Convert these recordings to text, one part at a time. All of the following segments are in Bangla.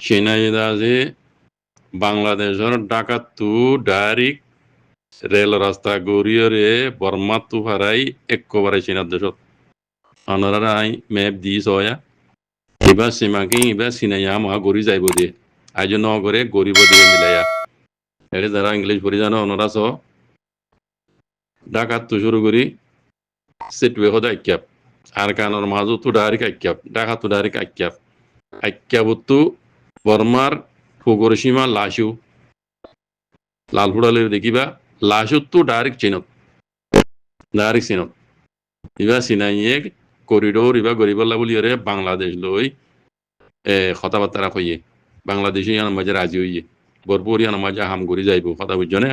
চীনাইদাজে বাংলাদেশের ডাকাতু ডাইরেক্ট রেল রাস্তা গড়িয়রে বর্মাতু হারাই একেবারে চীনার দেশত আনারাই ম্যাপ দিস হয়া এবার সীমাকে এবার সিনাইয়া মা গড়ি যাইব দিয়ে আজ নগরে গরিব দিয়ে মিলাইয়া এটা যারা ইংলিশ পড়ি জানো ওনারা সহ ডাকাত শুরু করি সেটুয়ে হতে আইক্যাপ আর কানোর মাজু তো ডাইরেক্ট আইক্যাপ ডাকাত তো ডাইরেক্ট আইক্যাপ আইক্যাবতু বর্মার ফুগর সীমা লাশু লালহুড়ালের দেখিবা লাশু তো ডাইরেক্ট চিনত ইবা চিনাইয়ে করিডোর ইবা গরিবল্লা বলি বাংলাদেশ লই কথাবার্তা কইয়ে বাংলাদেশি ইয়ান মাঝে রাজি হইয়ে ভরপুর ইয়ান মাঝে হাম করি যাইব কথা বুঝছনে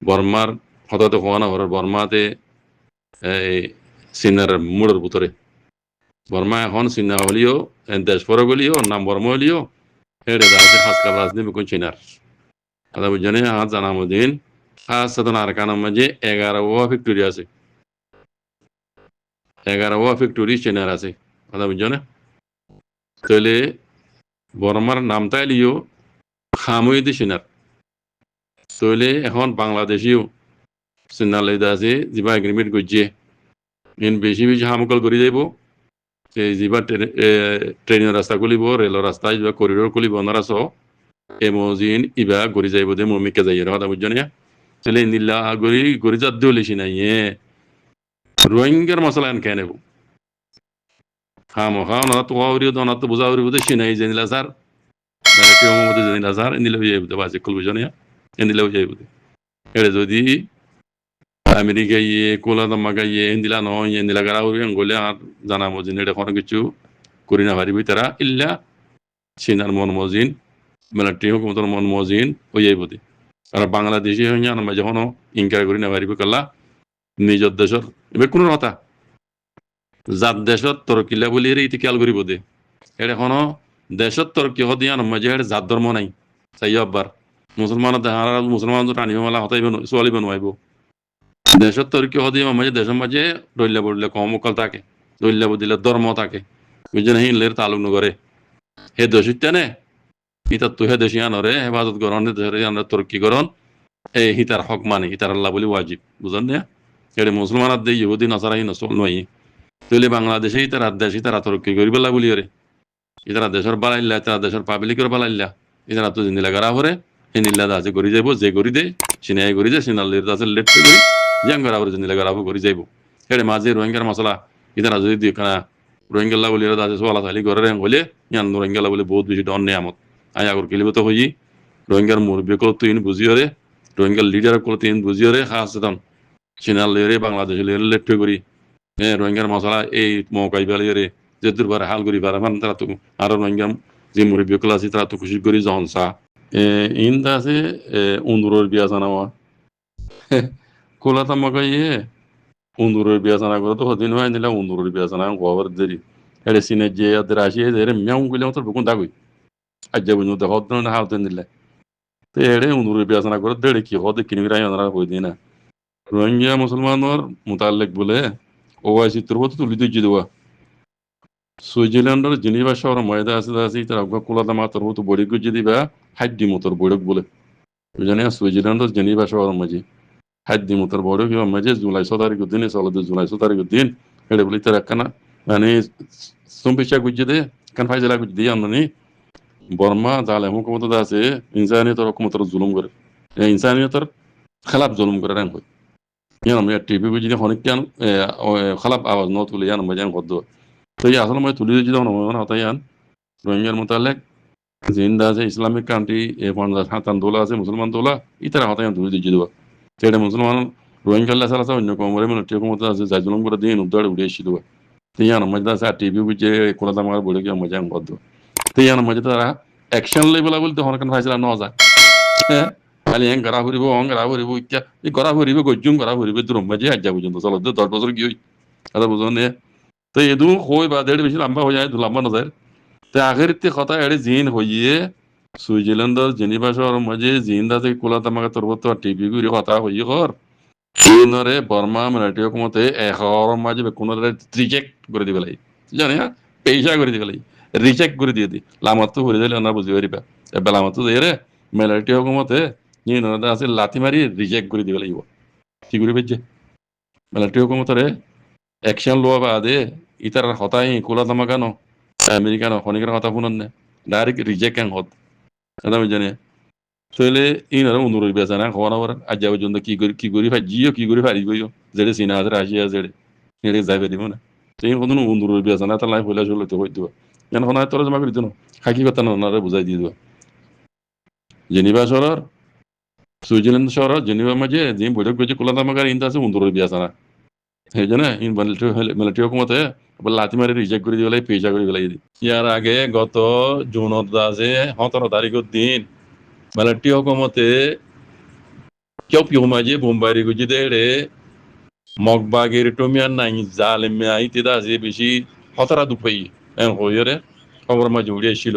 বর্মার হঠাৎ হওয়া হর বর্মাতে চীনের মূড়ের ভিতরে বর্মা এখন চীনা হলিও দেশ পর গলিও নাম বর্মা হলিও হেড়ে দাঁড়াতে হাসকাল রাজনীতি কোন চীনার কথা বুঝছনে আজ জানামুদ্দিন খাস সাধন আরকানের মাঝে 11 ফ্যাক্টরি আছে 11 ফ্যাক্টরি চীনার আছে কথা বুঝছনে তাহলে বর্মার নামটাই লিও খামুইদি চীনার তাহলে এখন বাংলাদেশিও চীনার লেদা আছে যা এগ্রিমেন্ট করছে ইন বেশি বেশি হামকল করে যাইব যা ট্রেনের রাস্তা খুলিব রেলের রাস্তা যা করিডোর খুলিব ওনারা সহ এমজিন ইবা গড়ি যাইব দে মমিকে যাই কথা বুঝছনে তাহলে নীলা গড়ি যাত দিলিছি নাই রোহিঙ্গার মশলা এন খেয়ে নেব ওনারা তো ওনার তো বোঝা উড়িব দেশি নাই জেনিলা স্যার মানে কেউ মধ্যে জেনিলা স্যার এনিলেও যাইব বাজে খুলব জনে এনিলেও যাইব এটা যদি আমেরিকা ইয়ে কোলাদামাকা ইয়ে এন্দিলা নয় এন্দিলা গারা উড়ি গলে আর জানা মজিন এটা কোনো কিছু করি না পারিবি তারা ইল্লা চীনার মন মজিন মিলিটারি হুকুমতর মন মজিন ওই যাইব আর বাংলাদেশি হয়ে আমরা যখন ইনকার করি না পারিবি কাল্লা নিজের দেশের এবার কোনো কথা জাত দেশত তরকিলা বলি ইতি খেয়াল করিব দে এটা এখনো দেশত তরকি হদিয়া মাঝে জাত ধর্ম নাই চাই আব্বার মুসলমান মুসলমান টানিব মেলা হতাইব চলিব নোৱাৰিব দেশত তরকি হদিয়া মাঝে দেশের মাঝে রইলা বললে কম অকল থাকে রইলা বদিলে ধর্ম থাকে বুঝছেন হিনলের তালুক নগরে হে দোষিত নে ইতার তো হে দেশিয়ানরে হেফাজত করণ তরকি করণ এই হিতার হক মানে হিতার আল্লাহ বলি ওয়াজিব বুঝলেন না এটা মুসলমান দিয়ে ইহুদি নাসারা হি নসল নয় তাহলে বাংলাদেশে ইতার দেশ ইতারা তরক্কি করি পেলা বলি রে ইতারা দেশের বালাইল্লা ইতারা দেশের পাবলিকের বালাইল্লা ইতারা তো জিনিলা গারা হরে এই নীলা দাসে করি যাইব যে করি দে সিনাই করি দে সিনালের দাসে লেট করি জিয়াং গারা হরে জিনিলা গারা করি যাইব এটা মাঝে রোহিঙ্গার মশলা ইতারা যদি দিও কানা রোহিঙ্গাল্লা বলি দাসে সোয়ালা থালি করে হলে ইয়ান রোহিঙ্গাল্লা বলে বহুত বেশি ডন নেয়ামত আই আগর কিলিব তো হই রোহিঙ্গার মুরব্বী কল তুই বুঝিও রে রোহিঙ্গার লিডার কল তুই বুঝিও রে খাস সিনালেরে বাংলাদেশে লেট করি রোহিঙ্গার মশলা এই মৌকাই বেলে যে দুর্বার হাল করি পারে মানে তারা তো আরো রোহিঙ্গা যে মুরব্বী কল আছে তারা তো খুশি করি যখন চা ইন্দা আছে উন্দুরের বিয়া জানাওয়া কোলাতা মকাই উন্দুরের বিয়া জানা করে তো হদিন হয় নিলে উন্দুরের বিয়া জানা খবর দেরি এটা সিনে যে এদের আসি এদের মেউ গুলি মতো বুকুন দাগুই আজ যাবো দেখো ধরনের হালতে নিলে তো এড়ে উন্দুরের বিয়া জানা করে দেড়ে কি হতে কিনে রাই ওনারা হই দিই না রোহিঙ্গা মুসলমানের মোতালেক বলে ওআইসি তোর তো তুলি দিয়ে দেওয়া সুইজারল্যান্ডের জেনিভা শহর ময়দা আছে তার কোলাদা মাতর মতো বড়ি গুজি দিবা হাড্ডি মতর বড়ক বলে বুঝানে সুইজারল্যান্ডের জেনিভা শহর মাঝে হাড্ডি মতর বড়ক মাঝে জুলাই 6 তারিখ দিন চলতে জুলাই 6 তারিখ দিন এটা বলি তার একখানা মানে সম্পিসা গুজি দে কান ফাইজলা গুজি দিয়ে আননি বর্মা জালে হুকুমত আছে ইনসানিয়তের হুকুমতর জুলুম করে ইনসানিয়তের খেলাফ জুলুম করে রান হয় ইয়ান আমি টিভি গুজি অনেক কেন খেলাফ আওয়াজ ন তুলে ইয়ান মাঝে গদ্দ তো এই আসলে মই তুলি যদি হতাইয়ান রোহিঙ্গার মোতালেক জিন্দা আছে ইসলামিক কান্ট্রি হাতান দোলা আছে মুসলমান দোলা ইতারা হতাইয়ান তুলি দিয়ে দেওয়া সেটা মুসলমান রোহিঙ্গা আছে অন্য কমরে মানে টিকমত আছে যাই জুলুম করে দিয়ে উদ্ধার উড়ে এসে দেওয়া তো ইয়ান মধ্যে আছে আর টিভি বুঝে কোলা দামার বলে গিয়ে মজা গদ্দ তো ইয়ান মধ্যে তারা অ্যাকশন লেভেল বলতে হনকান ফাইসলা ন যায় হ্যাঁ খালি হ্যাঁ গড়া ফুরিব গড়া ফুরিব ইত্যা এই গড়া ফুরিব গজ্জুম গড়া ফুরিব দূর মাঝে আজ যা পর্যন্ত চলো 10 বছর কি হই কথা বুঝুন তো এদু হই বা দেড় বেশি লম্বা হয়ে যায় লম্বা নজার তো আগের কথা এড়ে জিন হইয়ে সুইজারল্যান্ডের জেনিভা শহর মাঝে জিন্দা থেকে কোলাতামাকে তরবত টিভি গুলি কথা হইয়ে কর চীনরে বর্মা মিলিটারি হুকুমতে এখর মাঝে কোনো রিজেক্ট করে দিবে লাই জানে না পেশা করে দিবে লাই রিজেক্ট করে দিয়ে দি লামাত করে দিলে না বুঝি পারিবা এবার লামাত দিয়ে রে মেলাটি হকুমতে আছে লাথি মারি রিজেক্ট করে দিবে লাগিব কি করে বেজে মেলাটি হকুমতরে অ্যাকশন লোয়া বাদে ইতার হতাই কোলা তামা কেন আমেরিকানো খনিকের কথা শুনেন না ডাইরেক্ট রিজেক্ট কেন হত এটা আমি জানি চলে ইনারা অনুরোধ বেচা না খাওয়া নাবার আজ যাওয়ার জন্য কি করি ভাজিও কি করি পারি গইও যেটা চীনা আছে রাশিয়া যেড়ে এটা যাই পারিব না সেই কোনো অনুরোধ বেচা না তার লাই পয়লা চলে তো হইতো কেন হনায় তোরা জমা করি দিও খাকি কথা না ওনারা বুঝাই দিয়ে দেওয়া জেনিভা শহর সুইজারল্যান্ড শহর জেনিভা মাঝে যে বৈঠক করছে কোলা তামাকার ইন্তা আছে অনুরোধ বেচা না সেই জন্য ইন মিলিটারি হুকুমতে লাথি মারি রিজেক্ট করে দিবে পেজা করে দিবে ইয়ার আগে গত জুনত আছে 17 তারিখের দিন মিলিটারি হুকুমতে কেউ পিও মাঝে বোম্বাই গুজি দেড়ে মগবাগের টমিয়ার নাই জালেমে আইতে আছে বেশি হতরা দুপাই হইরে খবর মাঝে উড়ে এসেছিল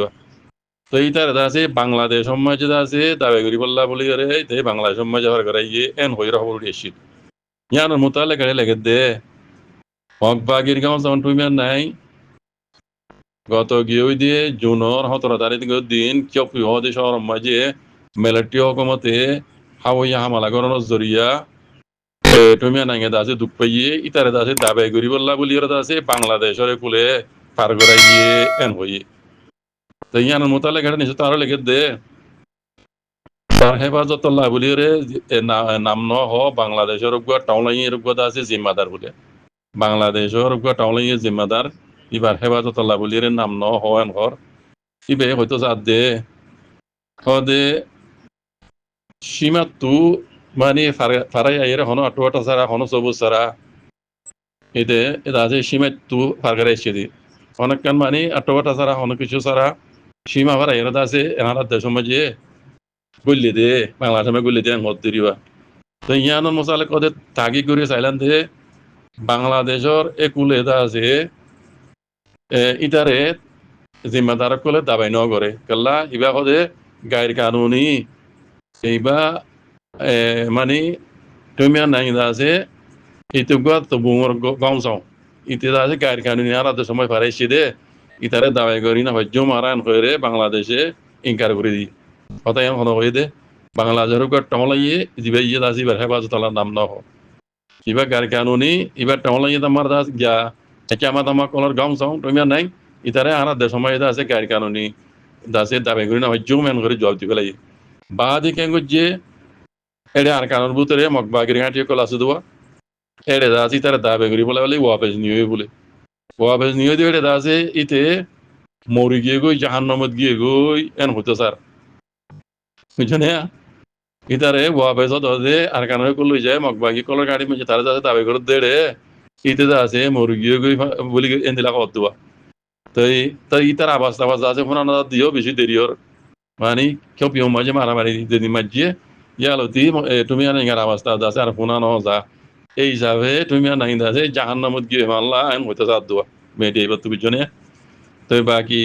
তো এইটার আছে বাংলাদেশ সমাজে আছে দাবি করি বললা বলি রে বাংলাদেশ সমাজে হওয়ার করে ইয়ে এন হইরে খবর উড়ে এসেছিল ইয়ানোর মোতালে গাড়ি লেগে দে মগবাগের গাঁও যখন টমিয়ার নাই গত গিয়ে দিয়ে জুনের 17 তারিখের দিন কেউ পিও দেশ মাঝে মিলিটারি হুকুমতে হাওয়া হামালা করানোর জরিয়া টমিয়া নাঙ্গে আছে দুঃখ পাইয়ে ইতারে আছে দাবাই করি বললা বলি ওরা আছে বাংলাদেশের কুলে পার করাই গিয়ে এন হইয়ে তো ইয়ানোর মোতালে গাড়ি নিচে তারও লেগে দে তার হেফাজত বলি রে নাম ন হ বাংলাদেশের টাউলাইয়ের আছে জিম্মাদার বলে বাংলাদেশের টাউলাইয়ের জিম্মাদার এবার হেফাজত বলি রে নাম ন হন ঘর ইবে হয়তো যা দে দে সীমা তু মানে ফারাই আইয়ের হনো আটোয়াটা সারা হনো সবুজ সারা এতে এটা আছে সীমা তু ফারগারে এসে দি অনেকক্ষণ মানে আটোয়াটা সারা হনো কিছু সারা সীমা ফারাই এরা আছে এনারা দেশ মাঝে গল্লি দে বাংলাদেশ গল্লি দে মত দিবা তো ইয়ানোর মশালে কদে তাগি করে চাইলাম দে বাংলাদেশের একুলে এটা আছে ইটারে জিম্মাদার কলে দাবাই ন করে কেল্লা ইবা কদে গায়ের কানুনি এইবা মানে তুমি নাই আছে itu gua tebungur gangsong itu আছে গায়ের কানুনি আর আধা সময় ফারাইছি দে ইতারে দাবাই করি না ভাজ্য মারান করে বাংলাদেশে ইনকার করে দি কথা এমন হলো হয়ে দে বাংলাদেশের উপর টমলাইয়ে দিবে ইয়ে দাসি বার হেফাজত আল্লাহর নাম না হো ইবা গায়ের কানুনি এবার টমলাইয়ে তোমার দাস গিয়া একে আমার তোমার কলার গাংসং তুমি নাই ইতারে আর আধা সময় আছে গায়ের কানুনি দাসে দাবাই করি না ভাজ্য মেন করে জবাব দিবে লাগে বাদি কেন যে এড়ে আর কানুর ভিতরে মগবাগির ঘাটিয়ে কল আছে দেওয়া এড়ে দাসি তারা দাবে করি বলে বলে ওয়াপেস নিয়ে বলে ওয়াপেস নিয়ে দিয়ে এড়ে দাসে ইতে মরি গিয়ে গই জাহান্নামত গিয়ে গই এন হতো স্যার বুঝছেন ইতারে ওয়াপেস দে আর কানুর কল যায় মগবাগি কলের গাড়ি মেঝে তারা যাচ্ছে দাবে করে দেড়ে ইতে দাসে মরি গিয়ে গই বলি এন দিলা কত দেওয়া তাই তাই ইতার আবাস টাবাস আছে ফোনা দিও বেশি দেরি ওর মানে কেউ পিও মাঝে মারামারি যদি মাঝিয়ে ইয়ালতি তুমি আর ইঙ্গার অবস্থা আছে আর ফোনা ন যা এই হিসাবে তুমি আর নাই আছে জাহান্নামত গিয়ে মাল্লা আইন হইতে সাথ দেওয়া মিডিয়া এবার তুমি জনে তো বাকি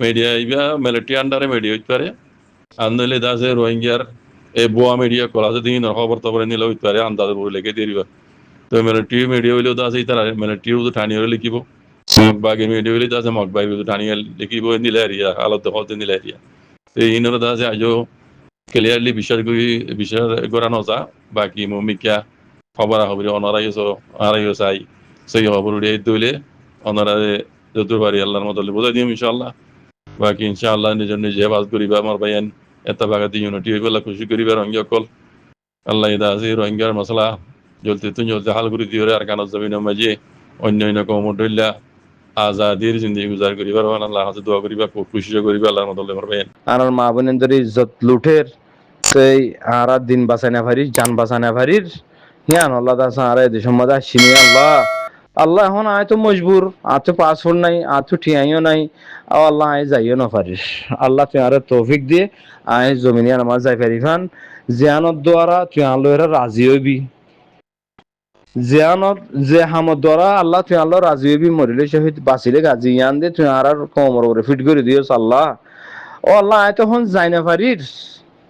মিডিয়া ইবা মিলিটারি আন্ডারে মিডিয়া হইতে পারে আন্দোলে আছে রোহিঙ্গার এই বোয়া মিডিয়া কলাছে দিন খবর তবর নিলে হইতে পারে আন্দাজ বলে লেগে দিবা তো মিলিটারি মিডিয়া হইলেও তো আছে তারা মিলিটারি ঠানিয়ে লিখিব মগবাগি মিডিয়া হইলে তো আছে মগবাগি ঠানিয়ে লিখিব নিলে এরিয়া আলোতে হতে নিলে এরিয়া এই ইনরা আছে আজও ক্লিয়ারলি বিশ্বাস করা নজা বাকি মমিকা খবর খবরি অনারাইও চাই সেই খবর উড়িয়ে দইলে অনারা যতুর বাড়ি আল্লাহর মতো বোঝাই দিম ইনশাআল্লাহ বাকি ইনশাআল্লাহ নিজের নিজে বাজ করিবা আমার ভাইয়ান এত বাগাতি ইউনিটি হয়ে গেলে খুশি করিবা রঙ্গিয়া কল আল্লাহ ইদা আছে রোহিঙ্গার মশলা জ্বলতে হাল করে দিয়ে আর কানত জমিনের মাঝে অন্য কমলা আজাদির জিন্দগি গুজার করিবার আল্লাহ হাতে দোয়া করিবা খুশি করিবা আল্লাহর মতো ভাইয়ান আর মা বোনের যদি ইজ্জত লুঠের সেই আর দিন বাঁচাই না পারিস জান বাঁচাই না পারিস হিয়ান আল্লাহ দাসা আর এই সম্মাদা চিনি আল্লাহ আল্লাহ এখন আয় তো মজবুর আর তো পাসপোর্ট নাই আর তো ঠিয়াইও নাই আর আল্লাহ আয় যাইও না পারিস আল্লাহ তুই আর তৌফিক দিয়ে আয় জমিনে আমার যাই পারিফান জিয়ানত দ্বারা তুই আল্লাহর রাজি হইবি জিয়ানত যে হামদ দ্বারা আল্লাহ তুই আল্লাহ রাজি হইবি মরিলে শহীদ বাঁচিলে গাজি ইয়ান দে তুই আর কোমর করে ফিট করে দিওস আল্লাহ ও আল্লাহ আয় তখন যাই না পারিস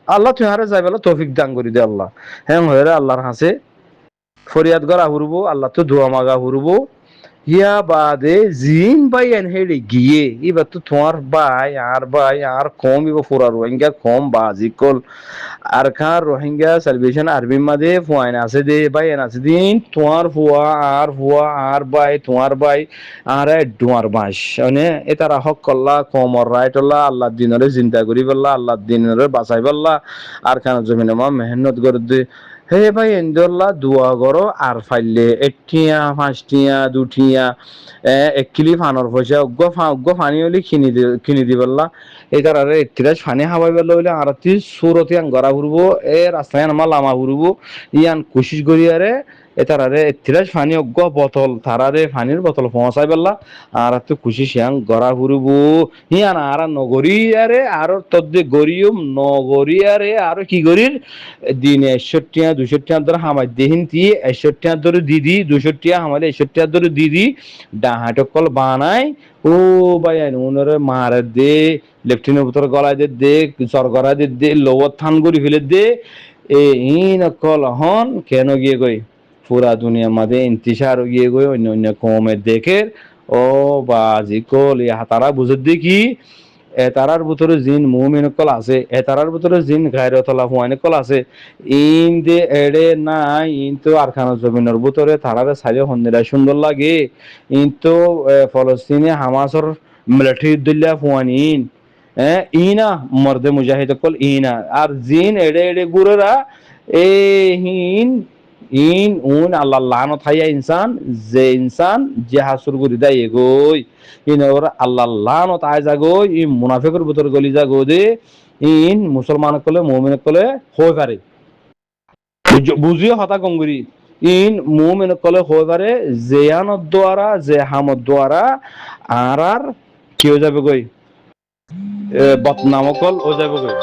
আল্লাহ তুই হারে যাই বলে তৌফিক দান করে দে আল্লাহ হ্যাঁ হয়ে আল্লাহর হাসে ফরিয়াদ করা হুরবো আল্লাহ তো দোয়া মাগা হুরবো ইয়া বাদে জিন ভাই এন হেডে গিয়ে এবার তো তোমার ভাই আর কম ইব ফুরা রোহিঙ্গা কম বাজি কল আর খান রোহিঙ্গা সালভেশন আর্মি মাঝে ফুয়াইন আছে দে ভাই এন আছে দিন তোমার ফুয়া আর ভাই আর ডুয়ার বাস মানে এটারা হক করলা কমর রাইট আল্লাহ দিনরে চিন্তা করি বললা আল্লাহ দিনরে বাঁচাই বললা আর খান জমিনে মা মেহনত করে দে হে ভাই এন্দরলা দুয়া করো আর ফাইলে একটিয়া পাঁচটিয়া দুটিয়া এক কিলি ফানোর পয়সা উগ্গ ফানি হলে কিনি দি বললা এই তারারে একটিরাজ ফানি হাবাই বললো বলে আর তুই সুরতি আন গড়া ঘুরবো এ রাস্তায় আমার লামা ঘুরবো ইয়ান কোশিশ করি আরে এ তারারে একটিরাজ ফানি উগ্গ বোতল তারারে ফানির বোতল পৌঁছাই বললা আর তুই খুশি শিয়াং গড়া ঘুরবো ইয়ান আর নগরী আরে আর তদ্দে গরিয়ম নগরী আরে আর কি গরির দিনে 61 200 ধরে হামাই দেহিন তি 61 ধরে দিদি 200 হামালে 61 ধরে দিদি ডাহাটকল বানাই ও ভাই উনরে মারে দে লেফটিনের ভিতর গলায় দে সরগরা দে লবত থান করি ফেলে দে এ ইন কল হন কেন গিয়ে গই পুরা দুনিয়া মাঝে ইন্তিশার গিয়ে গই অন্য অন্য কমে দেখে ও বাজি কল তারা বুঝে দেখি এতারার ভিতরে জিন মুমিন কল আছে এতারার ভিতরে জিন গায়রতলা হুয়াইন কল আছে ইন দে এড়ে নাই ইন তো আরখানা জমিনের ভিতরে তারারে সাইলে হন্দিরা সুন্দর লাগে ইন তো ফলস্তিনে হামাসর মিলিটারি দিল্লা হুয়াইন ইনা মর্দে মুজাহিদ কল ইনা আর জিন এড়ে এড়ে গুরেরা এ হিন ইন উন আল্লাহ লানত হাইয়া ইনসান যে হাসুর গুরি দেয় এগোই ইন ওর আল্লাহ লানত আয় যাগো ই মুনাফিকের ভিতর গলি যাগো দে ইন মুসলমান কলে মুমিন কলে হয়ে পারে বুঝিও হতা গঙ্গুরি ইন মুমিন কলে হয়ে পারে জেয়ানত দ্বারা জেহামত দ্বারা আর কেউ যাবে গই বদনামকল ও যাবে গই